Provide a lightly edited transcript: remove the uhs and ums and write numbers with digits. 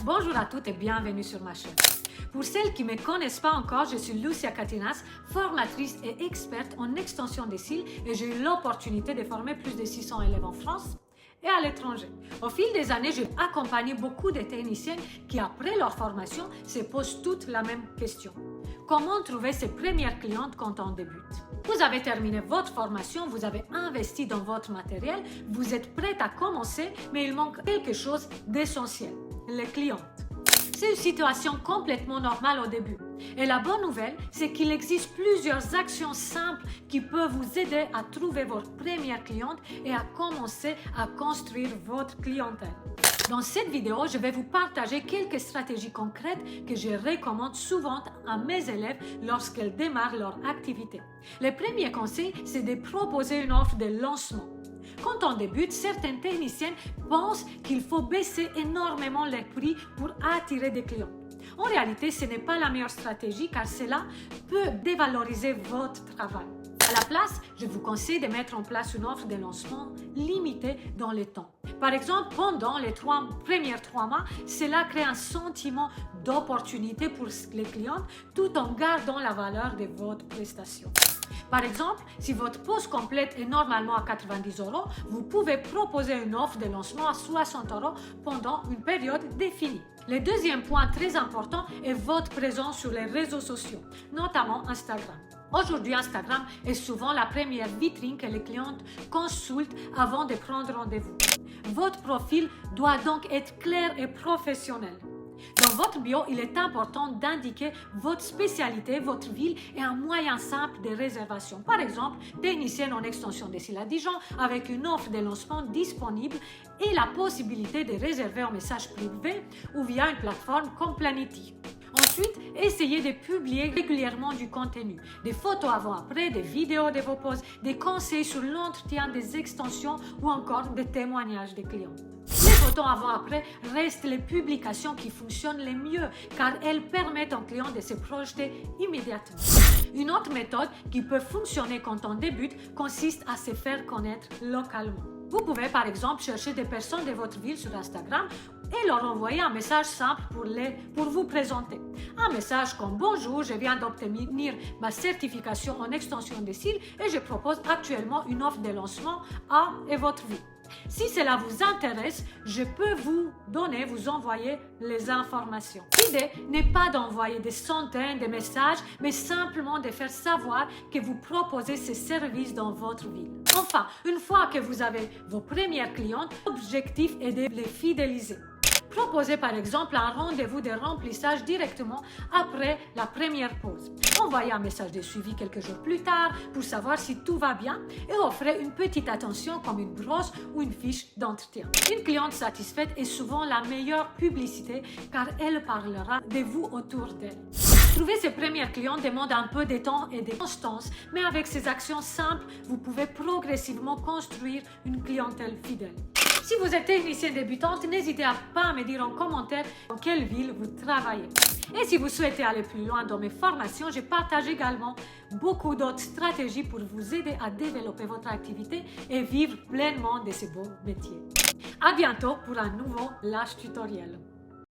Bonjour à toutes et bienvenue sur ma chaîne. Pour celles qui ne me connaissent pas encore, je suis Lucia Catinas, formatrice et experte en extension des cils et j'ai eu l'opportunité de former plus de 600 élèves en France et à l'étranger. Au fil des années, j'ai accompagné beaucoup de techniciennes qui, après leur formation, se posent toutes la même question. Comment trouver ses premières clientes quand on débute? Vous avez terminé votre formation, vous avez investi dans votre matériel, vous êtes prête à commencer, mais il manque quelque chose d'essentiel, les clientes. C'est une situation complètement normale au début. Et la bonne nouvelle, c'est qu'il existe plusieurs actions simples qui peuvent vous aider à trouver votre première cliente et à commencer à construire votre clientèle. Dans cette vidéo, je vais vous partager quelques stratégies concrètes que je recommande souvent à mes élèves lorsqu'elles démarrent leur activité. Le premier conseil, c'est de proposer une offre de lancement. Quand on débute, certaines techniciennes pensent qu'il faut baisser énormément les prix pour attirer des clients. En réalité, ce n'est pas la meilleure stratégie car cela peut dévaloriser votre travail. À la place, je vous conseille de mettre en place une offre de lancement limitée dans le temps. Par exemple, pendant les premiers 3 mois, cela crée un sentiment d'opportunité pour les clients tout en gardant la valeur de votre prestation. Par exemple, si votre pause complète est normalement à 90 €, vous pouvez proposer une offre de lancement à 60 € pendant une période définie. Le deuxième point très important est votre présence sur les réseaux sociaux, notamment Instagram. Aujourd'hui, Instagram est souvent la première vitrine que les clientes consultent avant de prendre rendez-vous. Votre profil doit donc être clair et professionnel. Dans votre bio, il est important d'indiquer votre spécialité, votre ville et un moyen simple de réservation. Par exemple, technicienne en extension des cils à Dijon avec une offre de lancement disponible et la possibilité de réserver un message privé ou via une plateforme comme Planity. Ensuite, essayez de publier régulièrement du contenu, des photos avant-après, des vidéos de vos poses, des conseils sur l'entretien des extensions ou encore des témoignages des clients. Les photos avant-après restent les publications qui fonctionnent le mieux car elles permettent aux clients de se projeter immédiatement. Une autre méthode qui peut fonctionner quand on débute consiste à se faire connaître localement. Vous pouvez par exemple chercher des personnes de votre ville sur Instagram et leur envoyer un message simple pour vous présenter. Un message comme « Bonjour, je viens d'obtenir ma certification en extension des cils et je propose actuellement une offre de lancement à votre ville. » Si cela vous intéresse, je peux vous envoyer les informations. L'idée n'est pas d'envoyer des centaines de messages, mais simplement de faire savoir que vous proposez ces services dans votre ville. Enfin, une fois que vous avez vos premières clientes, l'objectif est de les fidéliser. Proposez par exemple un rendez-vous de remplissage directement après la première pause. Envoyez un message de suivi quelques jours plus tard pour savoir si tout va bien et offrez une petite attention comme une brosse ou une fiche d'entretien. Une cliente satisfaite est souvent la meilleure publicité car elle parlera de vous autour d'elle. Trouver ses premières clientes demande un peu de temps et de constance, mais avec ces actions simples, vous pouvez progressivement construire une clientèle fidèle. Si vous êtes technicienne débutante, n'hésitez pas à me dire en commentaire dans quelle ville vous travaillez. Et si vous souhaitez aller plus loin dans mes formations, je partage également beaucoup d'autres stratégies pour vous aider à développer votre activité et vivre pleinement de ce beau métier. À bientôt pour un nouveau Lash Tutoriel.